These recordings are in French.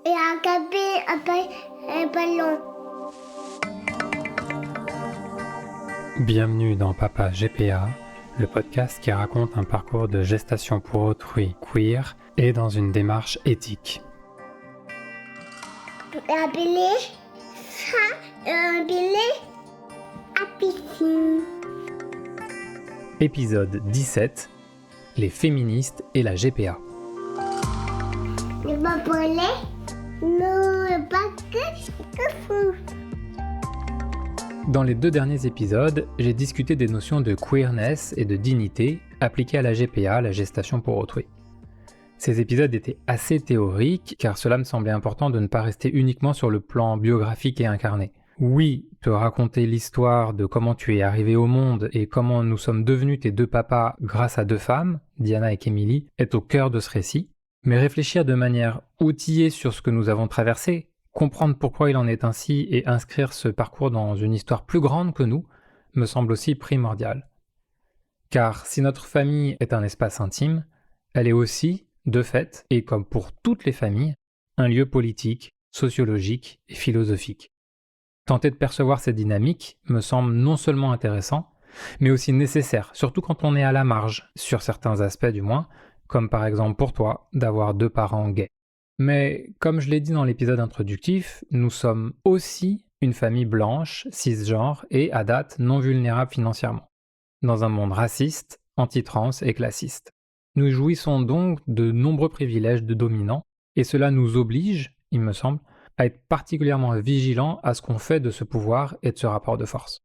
et attraper un ballon. Bienvenue dans Papa GPA, le podcast qui raconte un parcours de gestation pour autrui queer et dans une démarche éthique. Appeler ça, appeler à piscine. Épisode 17, les féministes et la GPA. Le babolet, non, pas que fou. Dans les 2 derniers épisodes, j'ai discuté des notions de queerness et de dignité appliquées à la GPA, la gestation pour autrui. Ces épisodes étaient assez théoriques, car cela me semblait important de ne pas rester uniquement sur le plan biographique et incarné. Oui, te raconter l'histoire de comment tu es arrivé au monde et comment nous sommes devenus tes 2 papas grâce à 2 femmes, Diana et Kémilie, est au cœur de ce récit, mais réfléchir de manière outillée sur ce que nous avons traversé, comprendre pourquoi il en est ainsi et inscrire ce parcours dans une histoire plus grande que nous, me semble aussi primordial. Car si notre famille est un espace intime, elle est aussi, de fait, et comme pour toutes les familles, un lieu politique, sociologique et philosophique. Tenter de percevoir ces dynamiques me semble non seulement intéressant, mais aussi nécessaire, surtout quand on est à la marge, sur certains aspects du moins, comme par exemple pour toi, d'avoir 2 parents gays. Mais comme je l'ai dit dans l'épisode introductif, nous sommes aussi une famille blanche, cisgenre et, à date, non vulnérable financièrement, dans un monde raciste, anti-trans et classiste. Nous jouissons donc de nombreux privilèges de dominants, et cela nous oblige, il me semble, à être particulièrement vigilants à ce qu'on fait de ce pouvoir et de ce rapport de force.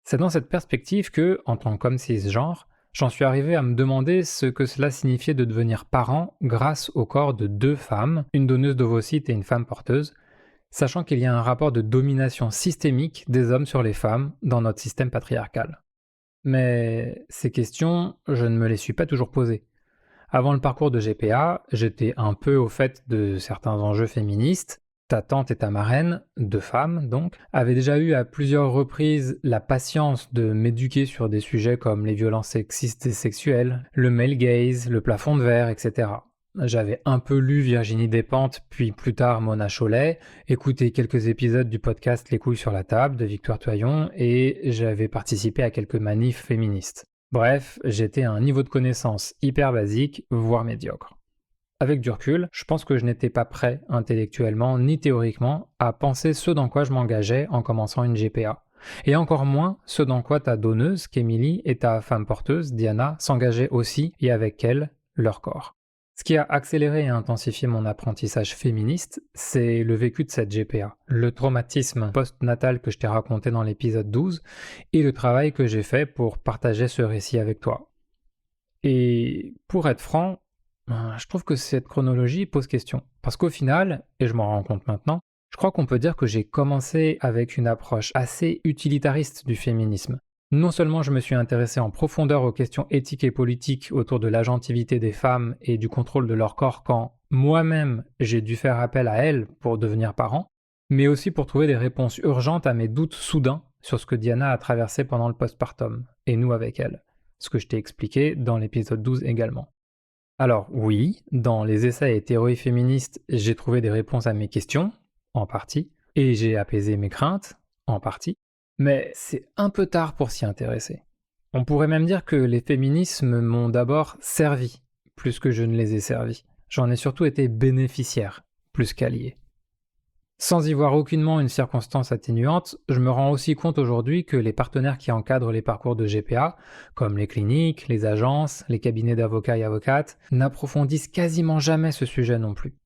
C'est dans cette perspective que, en tant qu'homme cisgenre, j'en suis arrivé à me demander ce que cela signifiait de devenir parent grâce au corps de 2 femmes, une donneuse d'ovocytes et une femme porteuse, sachant qu'il y a un rapport de domination systémique des hommes sur les femmes dans notre système patriarcal. Mais ces questions, je ne me les suis pas toujours posées. Avant le parcours de GPA, j'étais un peu au fait de certains enjeux féministes. Ta tante et ta marraine, 2 femmes donc, avaient déjà eu à plusieurs reprises la patience de m'éduquer sur des sujets comme les violences sexistes et sexuelles, le male gaze, le plafond de verre, etc. J'avais un peu lu Virginie Despentes, puis plus tard Mona Chollet, écouté quelques épisodes du podcast Les couilles sur la table de Victoire Toyon, et j'avais participé à quelques manifs féministes. Bref, j'étais à un niveau de connaissance hyper basique, voire médiocre. Avec du recul, je pense que je n'étais pas prêt intellectuellement ni théoriquement à penser ce dans quoi je m'engageais en commençant une GPA. Et encore moins ce dans quoi ta donneuse, Kémilie, et ta femme porteuse, Diana, s'engageaient aussi et avec elle, leur corps. Ce qui a accéléré et intensifié mon apprentissage féministe, c'est le vécu de cette GPA, le traumatisme post-natal que je t'ai raconté dans l'épisode 12 et le travail que j'ai fait pour partager ce récit avec toi. Et pour être franc, je trouve que cette chronologie pose question. Parce qu'au final, et je m'en rends compte maintenant, je crois qu'on peut dire que j'ai commencé avec une approche assez utilitariste du féminisme. Non seulement je me suis intéressé en profondeur aux questions éthiques et politiques autour de l'agentivité des femmes et du contrôle de leur corps quand moi-même j'ai dû faire appel à elles pour devenir parent, mais aussi pour trouver des réponses urgentes à mes doutes soudains sur ce que Diana a traversé pendant le postpartum, et nous avec elle. Ce que je t'ai expliqué dans l'épisode 12 également. Alors oui, dans les essais et théories féministes, j'ai trouvé des réponses à mes questions, en partie, et j'ai apaisé mes craintes, en partie, mais c'est un peu tard pour s'y intéresser. On pourrait même dire que les féminismes m'ont d'abord servi, plus que je ne les ai servis. J'en ai surtout été bénéficiaire, plus qu'allié. Sans y voir aucunement une circonstance atténuante, je me rends aussi compte aujourd'hui que les partenaires qui encadrent les parcours de GPA, comme les cliniques, les agences, les cabinets d'avocats et avocates, n'approfondissent quasiment jamais ce sujet non plus.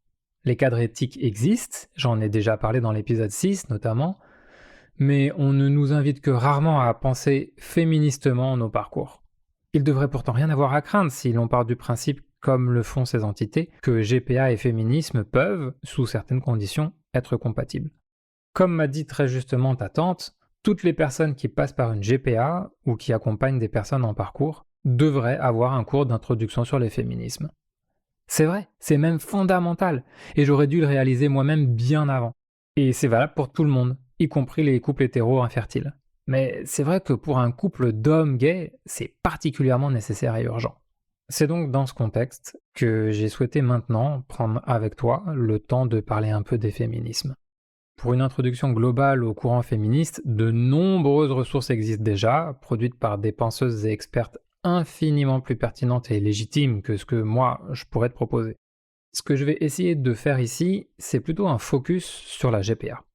Les cadres éthiques existent, j'en ai déjà parlé dans l'épisode 6 notamment, mais on ne nous invite que rarement à penser féministement nos parcours. Il devrait pourtant rien avoir à craindre si l'on part du principe, comme le font ces entités, que GPA et féminisme peuvent, sous certaines conditions, être compatibles. Comme m'a dit très justement ta tante, toutes les personnes qui passent par une GPA ou qui accompagnent des personnes en parcours devraient avoir un cours d'introduction sur les féminismes. C'est vrai, c'est même fondamental, et j'aurais dû le réaliser moi-même bien avant. Et c'est valable pour tout le monde, y compris les couples hétéros infertiles. Mais c'est vrai que pour un couple d'hommes gays, c'est particulièrement nécessaire et urgent. C'est donc dans ce contexte que j'ai souhaité maintenant prendre avec toi le temps de parler un peu des féminismes. Pour une introduction globale au courant féministe, de nombreuses ressources existent déjà, produites par des penseuses et expertes infiniment plus pertinentes et légitimes que ce que moi je pourrais te proposer. Ce que je vais essayer de faire ici, c'est plutôt un focus sur la GPA.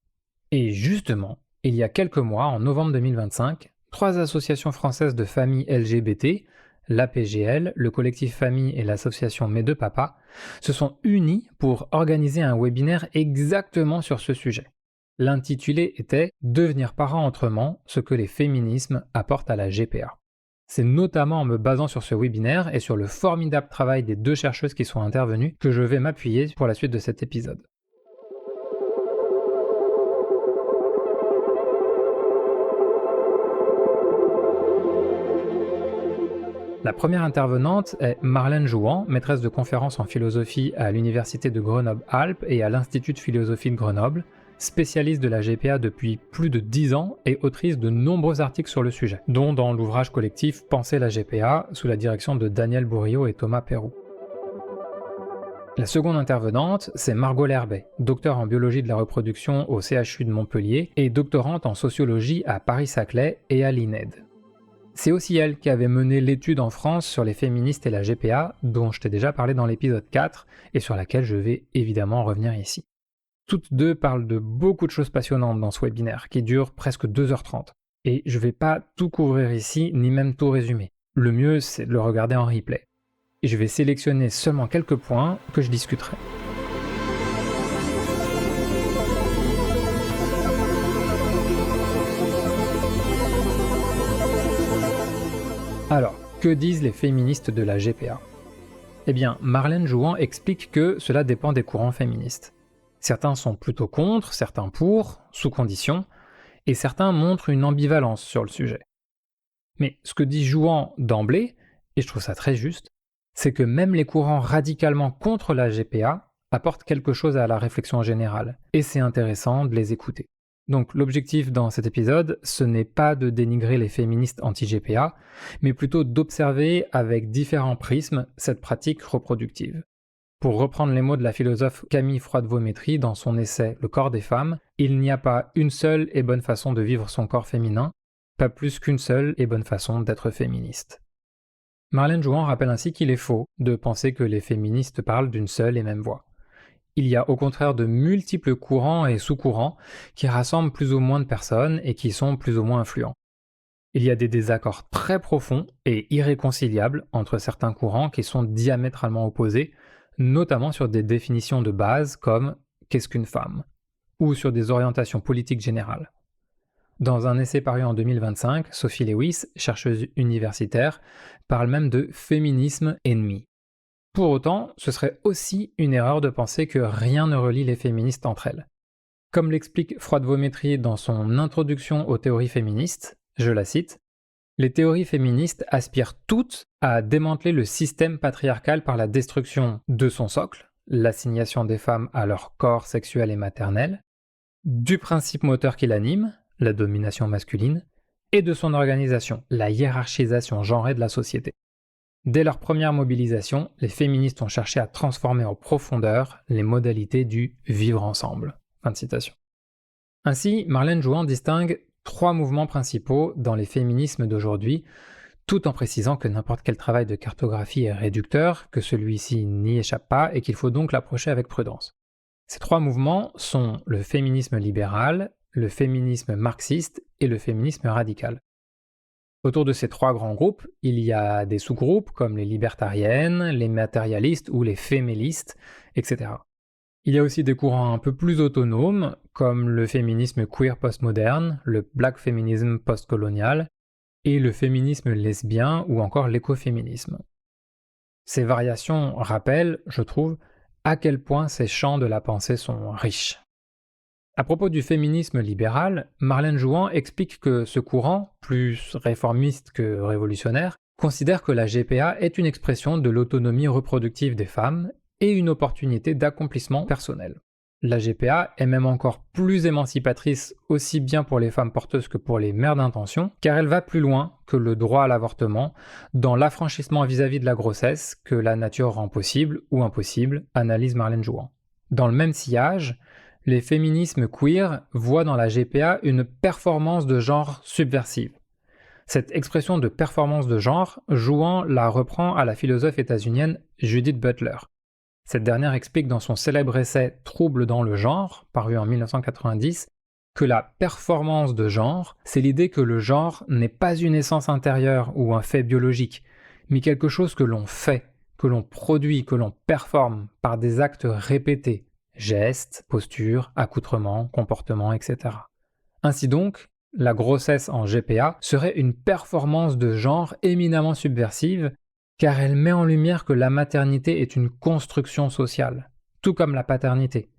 Et justement, il y a quelques mois, en novembre 2025, 3 associations françaises de familles LGBT, l'APGL, le collectif Famille et l'association Mes Deux Papas, se sont unies pour organiser un webinaire exactement sur ce sujet. L'intitulé était « Devenir parent autrement, ce que les féminismes apportent à la GPA ». C'est notamment en me basant sur ce webinaire et sur le formidable travail des 2 chercheuses qui sont intervenues que je vais m'appuyer pour la suite de cet épisode. La première intervenante est Marlène Jouan, maîtresse de conférences en philosophie à l'Université de Grenoble-Alpes et à l'Institut de philosophie de Grenoble, spécialiste de la GPA depuis plus de 10 ans et autrice de nombreux articles sur le sujet, dont dans l'ouvrage collectif Penser la GPA, sous la direction de Daniel Bourriaud et Thomas Perroux. La seconde intervenante, c'est Margot Lerbet, docteur en biologie de la reproduction au CHU de Montpellier et doctorante en sociologie à Paris-Saclay et à l'INED. C'est aussi elle qui avait mené l'étude en France sur les féministes et la GPA, dont je t'ai déjà parlé dans l'épisode 4 et sur laquelle je vais évidemment revenir ici. Toutes deux parlent de beaucoup de choses passionnantes dans ce webinaire, qui dure presque 2h30. Et je vais pas tout couvrir ici, ni même tout résumer. Le mieux, c'est de le regarder en replay. Et je vais sélectionner seulement quelques points que je discuterai. Alors, que disent les féministes de la GPA ? Eh bien, Marlène Jouan explique que cela dépend des courants féministes. Certains sont plutôt contre, certains pour, sous condition, et certains montrent une ambivalence sur le sujet. Mais ce que dit Jouan d'emblée, et je trouve ça très juste, c'est que même les courants radicalement contre la GPA apportent quelque chose à la réflexion générale, et c'est intéressant de les écouter. Donc l'objectif dans cet épisode, ce n'est pas de dénigrer les féministes anti-GPA, mais plutôt d'observer avec différents prismes cette pratique reproductive. Pour reprendre les mots de la philosophe Camille Froide-Vaumétrie dans son essai « Le corps des femmes », il n'y a pas une seule et bonne façon de vivre son corps féminin, pas plus qu'une seule et bonne façon d'être féministe. Marlène Jouan rappelle ainsi qu'il est faux de penser que les féministes parlent d'une seule et même voix. Il y a au contraire de multiples courants et sous-courants qui rassemblent plus ou moins de personnes et qui sont plus ou moins influents. Il y a des désaccords très profonds et irréconciliables entre certains courants qui sont diamétralement opposés, notamment sur des définitions de base comme « qu'est-ce qu'une femme ?», ou sur des orientations politiques générales. Dans un essai paru en 2025, Sophie Lewis, chercheuse universitaire, parle même de « féminisme ennemi ». Pour autant, ce serait aussi une erreur de penser que rien ne relie les féministes entre elles. Comme l'explique Froide-Vaumétrie dans son introduction aux théories féministes, je la cite, « Les théories féministes aspirent toutes à démanteler le système patriarcal par la destruction de son socle, l'assignation des femmes à leur corps sexuel et maternel, du principe moteur qui l'anime, la domination masculine, et de son organisation, la hiérarchisation genrée de la société. Dès leur première mobilisation, les féministes ont cherché à transformer en profondeur les modalités du vivre ensemble. » Fin de citation. Ainsi, Marlène Jouan distingue 3 mouvements principaux dans les féminismes d'aujourd'hui, tout en précisant que n'importe quel travail de cartographie est réducteur, que celui-ci n'y échappe pas et qu'il faut donc l'approcher avec prudence. Ces 3 mouvements sont le féminisme libéral, le féminisme marxiste et le féminisme radical. Autour de ces 3 grands groupes, il y a des sous-groupes comme les libertariennes, les matérialistes ou les fémélistes, etc. Il y a aussi des courants un peu plus autonomes, comme le féminisme queer postmoderne, le black feminism postcolonial, et le féminisme lesbien ou encore l'écoféminisme. Ces variations rappellent, je trouve, à quel point ces champs de la pensée sont riches. À propos du féminisme libéral, Marlène Jouan explique que ce courant, plus réformiste que révolutionnaire, considère que la GPA est une expression de l'autonomie reproductive des femmes et une opportunité d'accomplissement personnel. la GPA est même encore plus émancipatrice aussi bien pour les femmes porteuses que pour les mères d'intention, car elle va plus loin que le droit à l'avortement dans l'affranchissement vis-à-vis de la grossesse que la nature rend possible ou impossible, analyse Marlène Jouan. Dans le même sillage, les féminismes queer voient dans la GPA une performance de genre subversive. Cette expression de performance de genre, Jouan la reprend à la philosophe états-unienne Judith Butler. Cette dernière explique dans son célèbre essai « Troubles dans le genre », paru en 1990, que la performance de genre, c'est l'idée que le genre n'est pas une essence intérieure ou un fait biologique, mais quelque chose que l'on fait, que l'on produit, que l'on performe par des actes répétés, gestes, postures, accoutrements, comportements, etc. Ainsi donc, la grossesse en GPA serait une performance de genre éminemment subversive, car elle met en lumière que la maternité est une construction sociale, tout comme la paternité.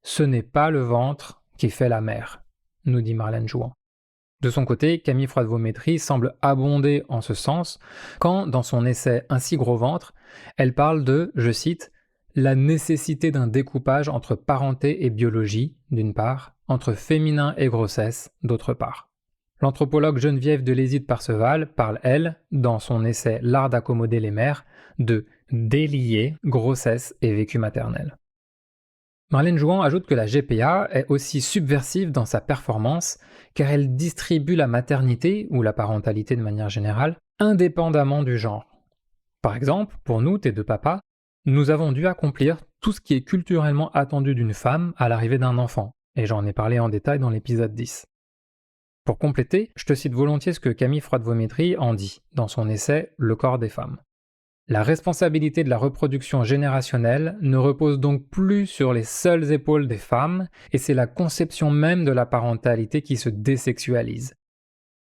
Ce n'est pas le ventre qui fait la mère, nous dit Marlène Jouan. De son côté, Camille Froide-Vaumétry semble abonder en ce sens quand, dans son essai « Un si gros ventre », elle parle de, je cite, « la nécessité d'un découpage entre parenté et biologie, d'une part, entre féminin et grossesse, d'autre part ». L'anthropologue Geneviève Delézy-de-Parseval parle, elle, dans son essai « L'art d'accommoder les mères », de « délier grossesse et vécu maternel ». Marlène Jouan ajoute que la GPA est aussi subversive dans sa performance car elle distribue la maternité, ou la parentalité de manière générale, indépendamment du genre. Par exemple, pour nous, tes deux papas, nous avons dû accomplir tout ce qui est culturellement attendu d'une femme à l'arrivée d'un enfant, et j'en ai parlé en détail dans l'épisode 10. Pour compléter, je te cite volontiers ce que Camille Froide-Vaumétry en dit dans son essai « Le corps des femmes ». La responsabilité de la reproduction générationnelle ne repose donc plus sur les seules épaules des femmes, et c'est la conception même de la parentalité qui se désexualise.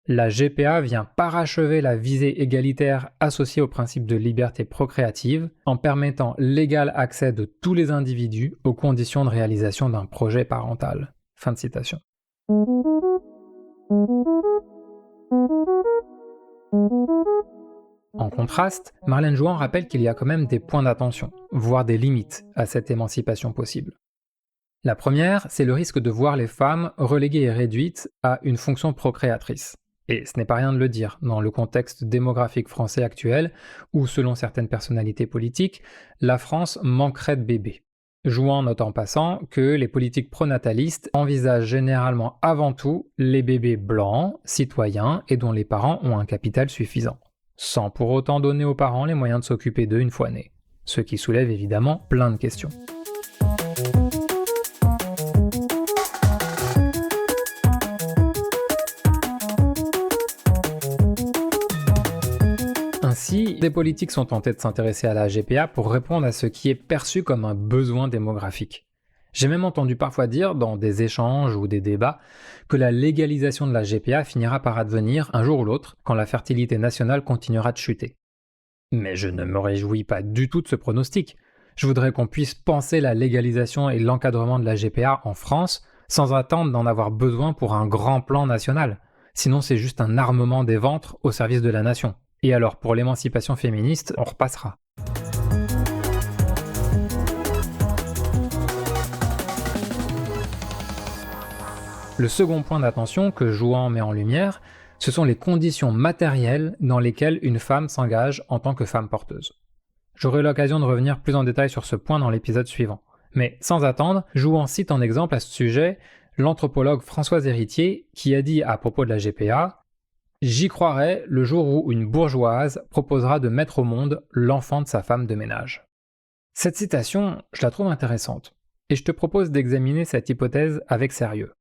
La GPA vient parachever la visée égalitaire associée au principe de liberté procréative en permettant l'égal accès de tous les individus aux conditions de réalisation d'un projet parental. Fin de citation. En contraste, Marlène Jouan rappelle qu'il y a quand même des points d'attention, voire des limites à cette émancipation possible. La première, c'est le risque de voir les femmes reléguées et réduites à une fonction procréatrice. Et ce n'est pas rien de le dire dans le contexte démographique français actuel où, selon certaines personnalités politiques, la France manquerait de bébés. Jouan note en passant que les politiques pronatalistes envisagent généralement avant tout les bébés blancs, citoyens et dont les parents ont un capital suffisant, sans pour autant donner aux parents les moyens de s'occuper d'eux une fois nés, ce qui soulève évidemment plein de questions. Ainsi, des politiques sont tentés de s'intéresser à la GPA pour répondre à ce qui est perçu comme un besoin démographique. J'ai même entendu parfois dire, dans des échanges ou des débats, que la légalisation de la GPA finira par advenir un jour ou l'autre quand la fertilité nationale continuera de chuter. Mais je ne me réjouis pas du tout de ce pronostic. Je voudrais qu'on puisse penser la légalisation et l'encadrement de la GPA en France sans attendre d'en avoir besoin pour un grand plan national. Sinon c'est juste un armement des ventres au service de la nation. Et alors pour l'émancipation féministe, on repassera. Le second point d'attention que Jouan met en lumière, ce sont les conditions matérielles dans lesquelles une femme s'engage en tant que femme porteuse. J'aurai l'occasion de revenir plus en détail sur ce point dans l'épisode suivant. Mais sans attendre, Jouan cite en exemple à ce sujet l'anthropologue Françoise Héritier qui a dit à propos de la GPA « J'y croirai le jour où une bourgeoise proposera de mettre au monde l'enfant de sa femme de ménage. » Cette citation, je la trouve intéressante, et je te propose d'examiner cette hypothèse avec sérieux.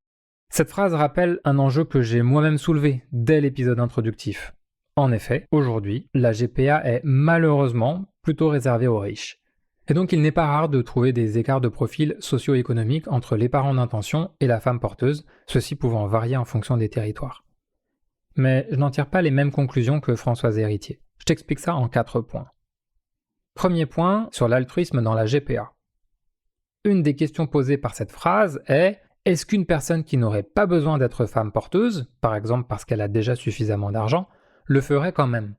Cette phrase rappelle un enjeu que j'ai moi-même soulevé dès l'épisode introductif. En effet, aujourd'hui, la GPA est malheureusement plutôt réservée aux riches. Et donc il n'est pas rare de trouver des écarts de profil socio-économique entre les parents d'intention et la femme porteuse, ceux-ci pouvant varier en fonction des territoires. Mais je n'en tire pas les mêmes conclusions que Françoise Héritier. Je t'explique ça en 4 points. Premier point, sur l'altruisme dans la GPA. Une des questions posées par cette phrase est: est-ce qu'une personne qui n'aurait pas besoin d'être femme porteuse, par exemple parce qu'elle a déjà suffisamment d'argent, le ferait quand même?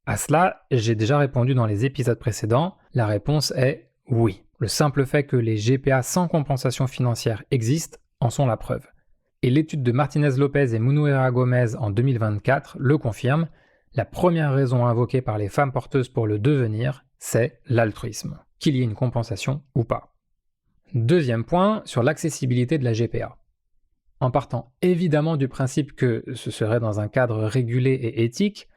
À cela, j'ai déjà répondu dans les épisodes précédents, la réponse est oui. Le simple fait que les GPA sans compensation financière existent en sont la preuve. Et l'étude de Martinez-Lopez et Munuera-Gomez en 2024 le confirme, la première raison invoquée par les femmes porteuses pour le devenir, c'est l'altruisme, qu'il y ait une compensation ou pas. Deuxième point, sur l'accessibilité de la GPA. En partant évidemment du principe que ce serait dans un cadre régulé et éthique,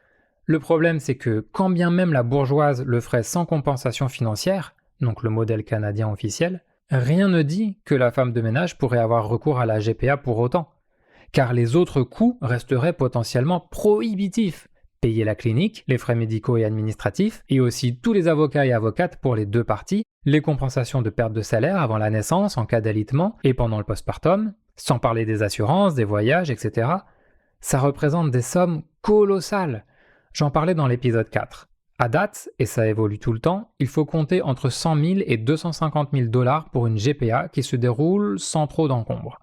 le problème c'est que quand bien même la bourgeoise le ferait sans compensation financière, donc le modèle canadien officiel, rien ne dit que la femme de ménage pourrait avoir recours à la GPA pour autant, car les autres coûts resteraient potentiellement prohibitifs. Payer la clinique, les frais médicaux et administratifs, et aussi tous les avocats et avocates pour les deux parties, les compensations de perte de salaire avant la naissance en cas d'alitement et pendant le postpartum, sans parler des assurances, des voyages, etc. Ça représente des sommes colossales. J'en parlais dans l'épisode 4. À date, et ça évolue tout le temps, il faut compter entre 100 000 et 250 000 $ pour une GPA qui se déroule sans trop d'encombre.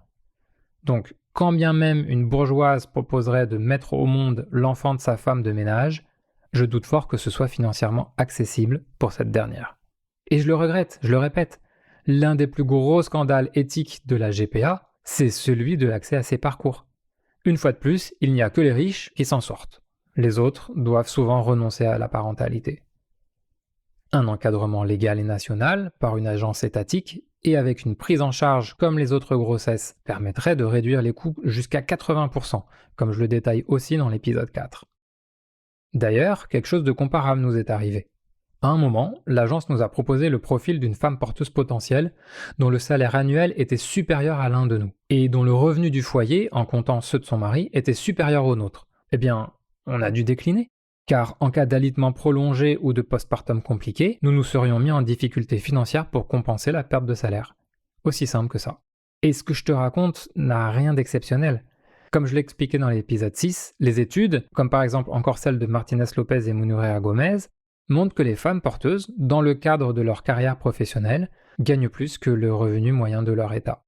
Donc, quand bien même une bourgeoise proposerait de mettre au monde l'enfant de sa femme de ménage, je doute fort que ce soit financièrement accessible pour cette dernière. Et je le regrette, je le répète, l'un des plus gros scandales éthiques de la GPA, c'est celui de l'accès à ces parcours. Une fois de plus, il n'y a que les riches qui s'en sortent. Les autres doivent souvent renoncer à la parentalité. Un encadrement légal et national par une agence étatique et avec une prise en charge comme les autres grossesses permettrait de réduire les coûts jusqu'à 80%, comme je le détaille aussi dans l'épisode 4. D'ailleurs, quelque chose de comparable nous est arrivé. À un moment, l'agence nous a proposé le profil d'une femme porteuse potentielle dont le salaire annuel était supérieur à l'un de nous, et dont le revenu du foyer, en comptant ceux de son mari, était supérieur au nôtre. Eh bien, on a dû décliner, car en cas d'alitement prolongé ou de postpartum compliqué, nous nous serions mis en difficulté financière pour compenser la perte de salaire. Aussi simple que ça. Et ce que je te raconte n'a rien d'exceptionnel. Comme je l'expliquais dans l'épisode 6, les études, comme par exemple encore celle de Martinez-Lopez et Munuera-Gomez, montrent que les femmes porteuses, dans le cadre de leur carrière professionnelle, gagnent plus que le revenu moyen de leur état.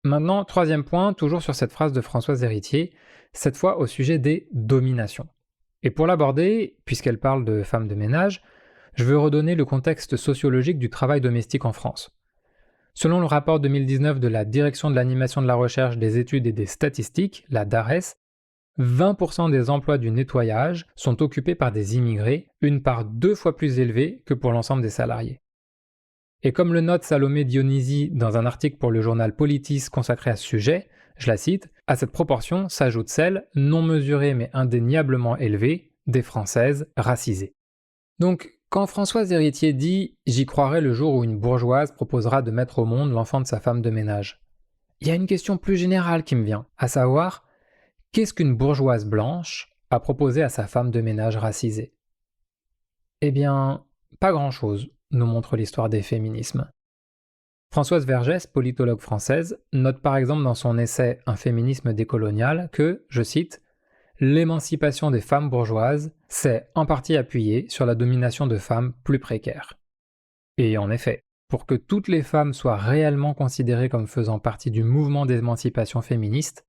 Maintenant, troisième point, toujours sur cette phrase de Françoise Héritier, cette fois au sujet des dominations. Et pour l'aborder, puisqu'elle parle de femmes de ménage, je veux redonner le contexte sociologique du travail domestique en France. Selon le rapport 2019 de la Direction de l'animation de la recherche, des études et des statistiques, la DARES, 20% des emplois du nettoyage sont occupés par des immigrés, une part 2 fois plus élevée que pour l'ensemble des salariés. Et comme le note Salomé Dionisi dans un article pour le journal Politis consacré à ce sujet, je la cite, à cette proportion s'ajoute celle, non mesurée mais indéniablement élevée, des Françaises racisées. Donc, quand Françoise Héritier dit « J'y croirai le jour où une bourgeoise proposera de mettre au monde l'enfant de sa femme de ménage », il y a une question plus générale qui me vient, à savoir, qu'est-ce qu'une bourgeoise blanche a proposé à sa femme de ménage racisée ? Eh bien, pas grand-chose, nous montre l'histoire des féminismes. Françoise Vergès, politologue française, note par exemple dans son essai « Un féminisme décolonial » que, je cite, « l'émancipation des femmes bourgeoises s'est en partie appuyée sur la domination de femmes plus précaires. » Et en effet, pour que toutes les femmes soient réellement considérées comme faisant partie du mouvement d'émancipation féministe,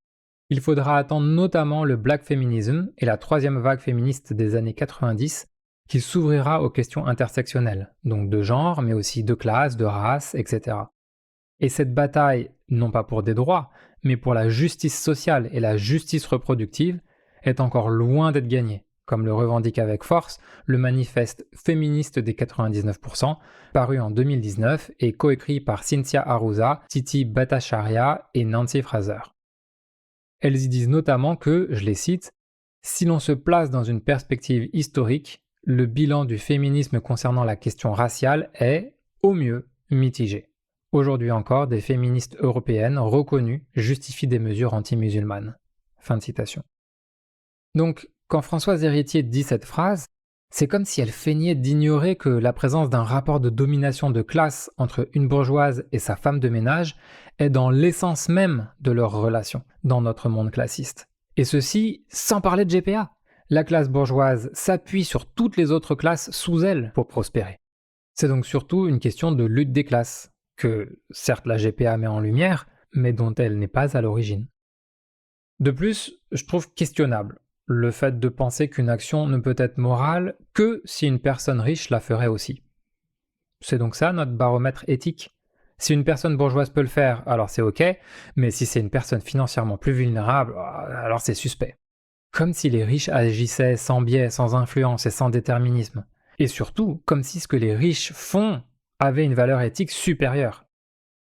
il faudra attendre notamment le Black Feminism et la troisième vague féministe des années 90 qui s'ouvrira aux questions intersectionnelles, donc de genre, mais aussi de classe, de race, etc. Et cette bataille, non pas pour des droits, mais pour la justice sociale et la justice reproductive, est encore loin d'être gagnée, comme le revendique avec force le manifeste féministe des 99%, paru en 2019 et coécrit par Cynthia Arruza, Titi Bhattacharya et Nancy Fraser. Elles y disent notamment que, je les cite, « Si l'on se place dans une perspective historique, le bilan du féminisme concernant la question raciale est, au mieux, mitigé. Aujourd'hui encore, des féministes européennes reconnues justifient des mesures anti-musulmanes. » Fin de citation. Donc, quand Françoise Héritier dit cette phrase, c'est comme si elle feignait d'ignorer que la présence d'un rapport de domination de classe entre une bourgeoise et sa femme de ménage est dans l'essence même de leur relation dans notre monde classiste. Et ceci sans parler de GPA. La classe bourgeoise s'appuie sur toutes les autres classes sous elle pour prospérer. C'est donc surtout une question de lutte des classes, que certes la GPA met en lumière, mais dont elle n'est pas à l'origine. De plus, je trouve questionnable le fait de penser qu'une action ne peut être morale que si une personne riche la ferait aussi. C'est donc ça notre baromètre éthique. Si une personne bourgeoise peut le faire, alors c'est ok, mais si c'est une personne financièrement plus vulnérable, alors c'est suspect. Comme si les riches agissaient sans biais, sans influence et sans déterminisme. Et surtout, comme si ce que les riches font avait une valeur éthique supérieure.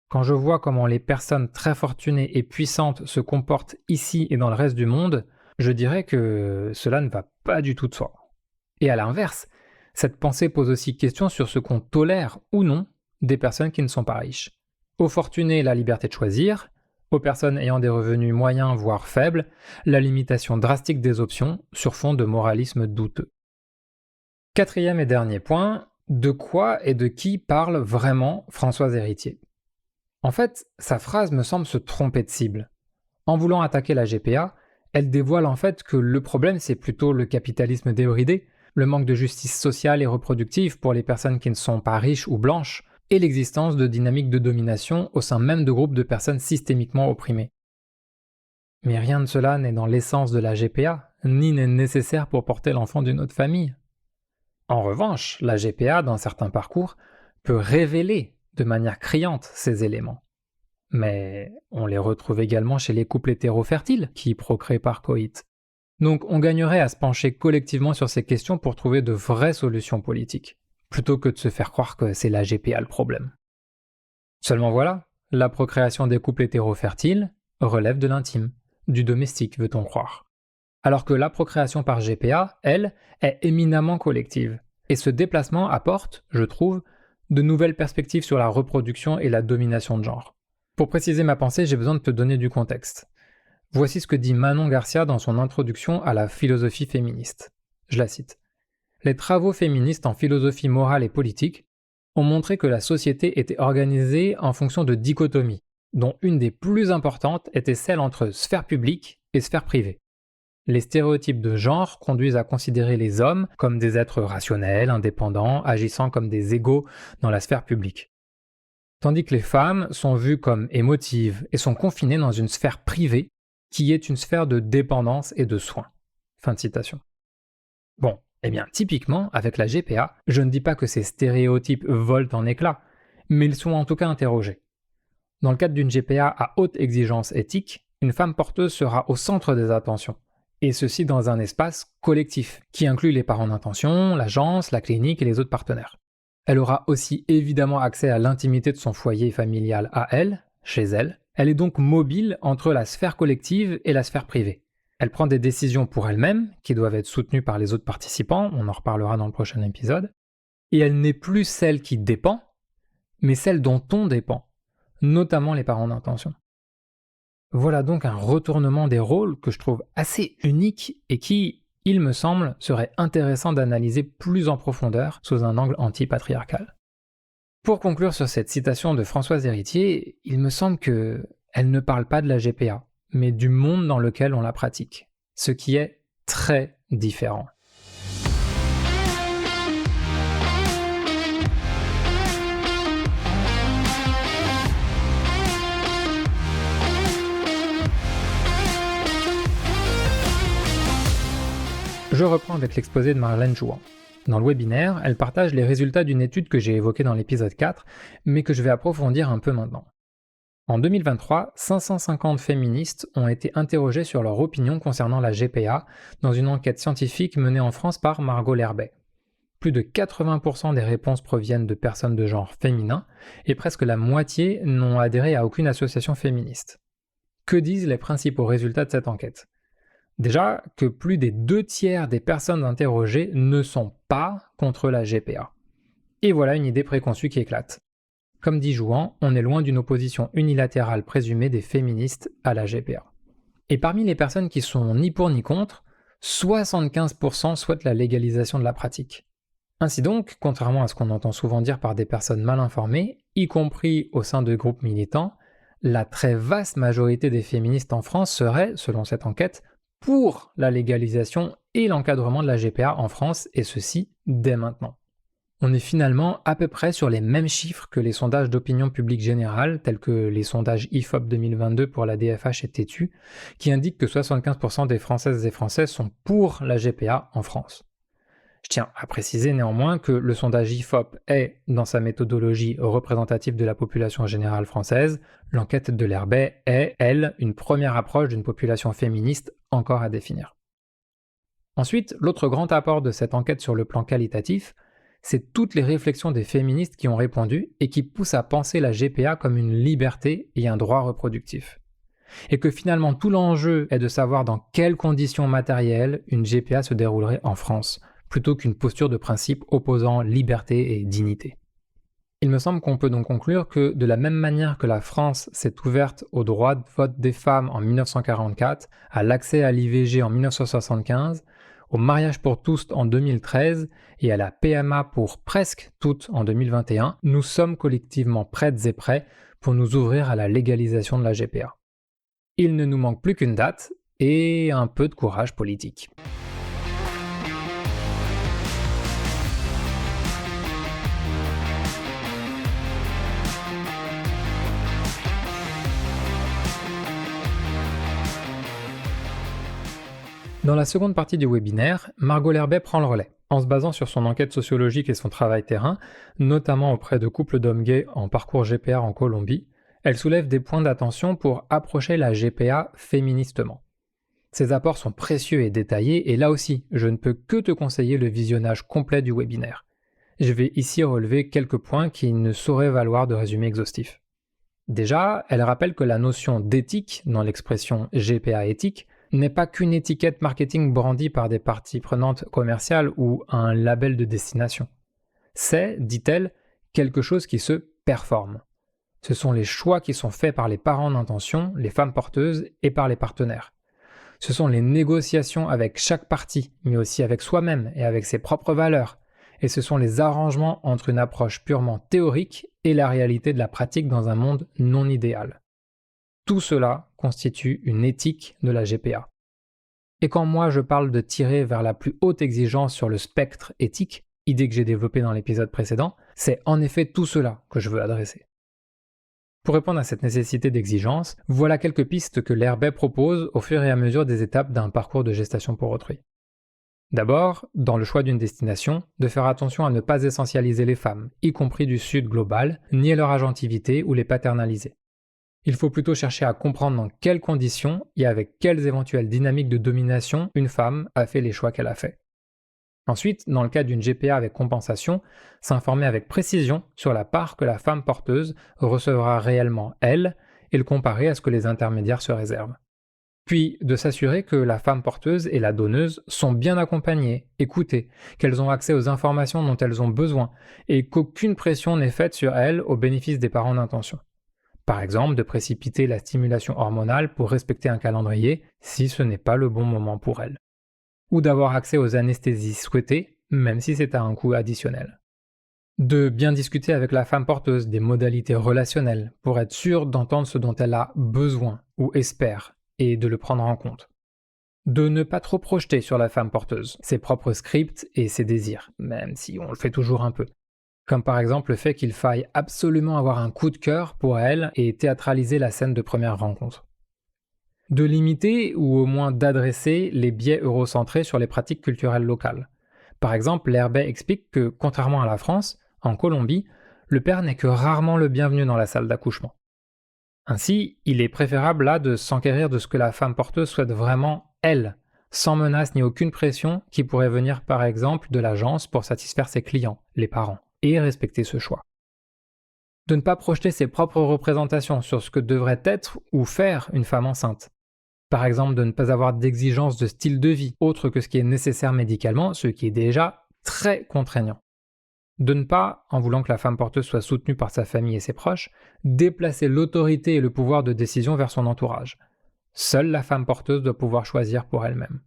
Quand je vois comment les personnes très fortunées et puissantes se comportent ici et dans le reste du monde, je dirais que cela ne va pas du tout de soi. Et à l'inverse, cette pensée pose aussi question sur ce qu'on tolère ou non des personnes qui ne sont pas riches. Aux fortunés, la liberté de choisir, aux personnes ayant des revenus moyens voire faibles, la limitation drastique des options sur fond de moralisme douteux. Quatrième et dernier point, de quoi et de qui parle vraiment Françoise Héritier ? En fait, sa phrase me semble se tromper de cible. En voulant attaquer la GPA, elle dévoile en fait que le problème c'est plutôt le capitalisme débridé, le manque de justice sociale et reproductive pour les personnes qui ne sont pas riches ou blanches, et l'existence de dynamiques de domination au sein même de groupes de personnes systémiquement opprimées. Mais rien de cela n'est dans l'essence de la GPA, ni n'est nécessaire pour porter l'enfant d'une autre famille. En revanche, la GPA, dans certains parcours, peut révéler de manière criante ces éléments. Mais on les retrouve également chez les couples hétérofertiles qui procréent par coït. Donc on gagnerait à se pencher collectivement sur ces questions pour trouver de vraies solutions politiques, plutôt que de se faire croire que c'est la GPA le problème. Seulement voilà, la procréation des couples hétérofertiles relève de l'intime, du domestique veut-on croire. Alors que la procréation par GPA, elle, est éminemment collective. Et ce déplacement apporte, je trouve, de nouvelles perspectives sur la reproduction et la domination de genre. Pour préciser ma pensée, j'ai besoin de te donner du contexte. Voici ce que dit Manon Garcia dans son introduction à la philosophie féministe. Je la cite. « Les travaux féministes en philosophie morale et politique ont montré que la société était organisée en fonction de dichotomies, dont une des plus importantes était celle entre sphère publique et sphère privée. Les stéréotypes de genre conduisent à considérer les hommes comme des êtres rationnels, indépendants, agissant comme des égaux dans la sphère publique. Tandis que les femmes sont vues comme émotives et sont confinées dans une sphère privée qui est une sphère de dépendance et de soins. » Fin de citation. Bon, eh bien typiquement, avec la GPA, je ne dis pas que ces stéréotypes volent en éclats, mais ils sont en tout cas interrogés. Dans le cadre d'une GPA à haute exigence éthique, une femme porteuse sera au centre des attentions, et ceci dans un espace collectif, qui inclut les parents d'intention, l'agence, la clinique et les autres partenaires. Elle aura aussi évidemment accès à l'intimité de son foyer familial à elle, chez elle. Elle est donc mobile entre la sphère collective et la sphère privée. Elle prend des décisions pour elle-même, qui doivent être soutenues par les autres participants, on en reparlera dans le prochain épisode, et elle n'est plus celle qui dépend, mais celle dont on dépend, notamment les parents d'intention. Voilà donc un retournement des rôles que je trouve assez unique et qui, il me semble, serait intéressant d'analyser plus en profondeur sous un angle anti-patriarcal. Pour conclure sur cette citation de Françoise Héritier, il me semble qu'elle ne parle pas de la GPA, mais du monde dans lequel on la pratique, ce qui est très différent. Je reprends avec l'exposé de Marlène Jouan. Dans le webinaire, elle partage les résultats d'une étude que j'ai évoquée dans l'épisode 4, mais que je vais approfondir un peu maintenant. En 2023, 550 féministes ont été interrogées sur leur opinion concernant la GPA dans une enquête scientifique menée en France par Margot Lerbet. Plus de 80% des réponses proviennent de personnes de genre féminin et presque la moitié n'ont adhéré à aucune association féministe. Que disent les principaux résultats de cette enquête ? Déjà, que plus des 2/3 des personnes interrogées ne sont pas contre la GPA. Et voilà une idée préconçue qui éclate. Comme dit Jouan, on est loin d'une opposition unilatérale présumée des féministes à la GPA. Et parmi les personnes qui sont ni pour ni contre, 75% souhaitent la légalisation de la pratique. Ainsi donc, contrairement à ce qu'on entend souvent dire par des personnes mal informées, y compris au sein de groupes militants, la très vaste majorité des féministes en France serait, selon cette enquête, pour la légalisation et l'encadrement de la GPA en France, et ceci dès maintenant. On est finalement à peu près sur les mêmes chiffres que les sondages d'opinion publique générale, tels que les sondages IFOP 2022 pour la DFH et Tétu, qui indiquent que 75% des Françaises et Français sont pour la GPA en France. Je tiens à préciser néanmoins que le sondage IFOP est, dans sa méthodologie représentative de la population générale française, l'enquête de l'Herbet est, elle, une première approche d'une population féministe encore à définir. Ensuite, l'autre grand apport de cette enquête sur le plan qualitatif, c'est toutes les réflexions des féministes qui ont répondu et qui poussent à penser la GPA comme une liberté et un droit reproductif. Et que finalement tout l'enjeu est de savoir dans quelles conditions matérielles une GPA se déroulerait en France, plutôt qu'une posture de principe opposant liberté et dignité. Il me semble qu'on peut donc conclure que de la même manière que la France s'est ouverte au droit de vote des femmes en 1944, à l'accès à l'IVG en 1975, au mariage pour tous en 2013 et à la PMA pour presque toutes en 2021, nous sommes collectivement prêtes et prêts pour nous ouvrir à la légalisation de la GPA. Il ne nous manque plus qu'une date et un peu de courage politique. Dans la seconde partie du webinaire, Margot Lerbet prend le relais, en se basant sur son enquête sociologique et son travail terrain, notamment auprès de couples d'hommes gays en parcours GPA en Colombie. Elle soulève des points d'attention pour approcher la GPA féministement. Ces apports sont précieux et détaillés, et là aussi, je ne peux que te conseiller le visionnage complet du webinaire. Je vais ici relever quelques points qui ne sauraient valoir de résumé exhaustif. Déjà, elle rappelle que la notion d'éthique, dans l'expression GPA éthique, n'est pas qu'une étiquette marketing brandie par des parties prenantes commerciales ou un label de destination. C'est, dit-elle, quelque chose qui se performe. Ce sont les choix qui sont faits par les parents d'intention, les femmes porteuses et par les partenaires. Ce sont les négociations avec chaque partie, mais aussi avec soi-même et avec ses propres valeurs. Et ce sont les arrangements entre une approche purement théorique et la réalité de la pratique dans un monde non idéal. Tout cela constitue une éthique de la GPA. Et quand moi je parle de tirer vers la plus haute exigence sur le spectre éthique, idée que j'ai développée dans l'épisode précédent, c'est en effet tout cela que je veux adresser. Pour répondre à cette nécessité d'exigence, voilà quelques pistes que l'Herbet propose au fur et à mesure des étapes d'un parcours de gestation pour autrui. D'abord, dans le choix d'une destination, de faire attention à ne pas essentialiser les femmes, y compris du Sud global, nier leur agentivité ou les paternaliser. Il faut plutôt chercher à comprendre dans quelles conditions et avec quelles éventuelles dynamiques de domination une femme a fait les choix qu'elle a faits. Ensuite, dans le cas d'une GPA avec compensation, s'informer avec précision sur la part que la femme porteuse recevra réellement elle et le comparer à ce que les intermédiaires se réservent. Puis de s'assurer que la femme porteuse et la donneuse sont bien accompagnées, écoutées, qu'elles ont accès aux informations dont elles ont besoin et qu'aucune pression n'est faite sur elles au bénéfice des parents d'intention. Par exemple, de précipiter la stimulation hormonale pour respecter un calendrier si ce n'est pas le bon moment pour elles. Ou d'avoir accès aux anesthésies souhaitées, même si c'est à un coût additionnel. De bien discuter avec la femme porteuse des modalités relationnelles pour être sûr d'entendre ce dont elle a besoin ou espère et de le prendre en compte. De ne pas trop projeter sur la femme porteuse ses propres scripts et ses désirs, même si on le fait toujours un peu. Comme par exemple le fait qu'il faille absolument avoir un coup de cœur pour elle et théâtraliser la scène de première rencontre. De limiter ou au moins d'adresser les biais eurocentrés sur les pratiques culturelles locales. Par exemple, l'Herbet explique que, contrairement à la France, en Colombie, le père n'est que rarement le bienvenu dans la salle d'accouchement. Ainsi, il est préférable là de s'enquérir de ce que la femme porteuse souhaite vraiment, elle, sans menace ni aucune pression qui pourrait venir par exemple de l'agence pour satisfaire ses clients, les parents, et respecter ce choix. De ne pas projeter ses propres représentations sur ce que devrait être ou faire une femme enceinte. Par exemple, de ne pas avoir d'exigence de style de vie autre que ce qui est nécessaire médicalement, ce qui est déjà très contraignant. De ne pas, en voulant que la femme porteuse soit soutenue par sa famille et ses proches, déplacer l'autorité et le pouvoir de décision vers son entourage. Seule la femme porteuse doit pouvoir choisir pour elle-même.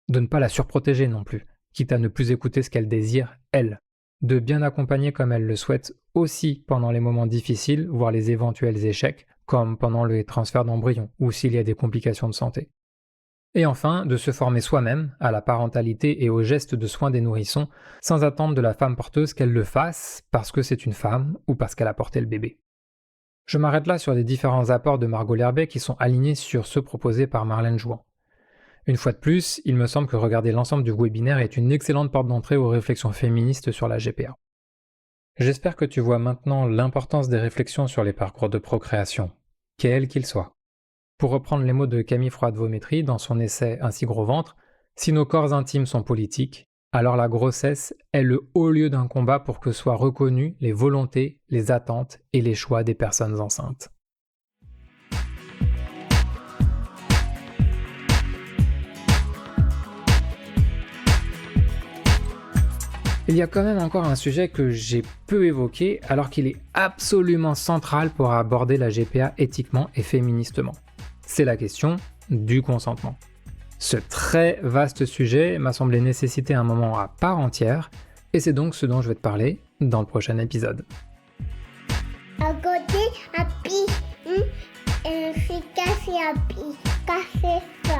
De ne pas la surprotéger non plus, quitte à ne plus écouter ce qu'elle désire, elle. De bien accompagner comme elle le souhaite aussi pendant les moments difficiles, voire les éventuels échecs, comme pendant les transferts d'embryons ou s'il y a des complications de santé. Et enfin, de se former soi-même à la parentalité et aux gestes de soins des nourrissons sans attendre de la femme porteuse qu'elle le fasse parce que c'est une femme ou parce qu'elle a porté le bébé. Je m'arrête là sur les différents apports de Margot Lerbet qui sont alignés sur ceux proposés par Marlène Jouan. Une fois de plus, il me semble que regarder l'ensemble du webinaire est une excellente porte d'entrée aux réflexions féministes sur la GPA. J'espère que tu vois maintenant l'importance des réflexions sur les parcours de procréation, quels qu'ils soient. Pour reprendre les mots de Camille Froide-Vaumétry dans son essai Un si gros ventre, si nos corps intimes sont politiques, alors la grossesse est le haut lieu d'un combat pour que soient reconnues les volontés, les attentes et les choix des personnes enceintes. Il y a quand même encore un sujet que j'ai peu évoqué alors qu'il est absolument central pour aborder la GPA éthiquement et féministement. C'est la question du consentement. Ce très vaste sujet m'a semblé nécessiter un moment à part entière et c'est donc ce dont je vais te parler dans le prochain épisode. À côté, à pi, c'est cassé à pi, cassé ça.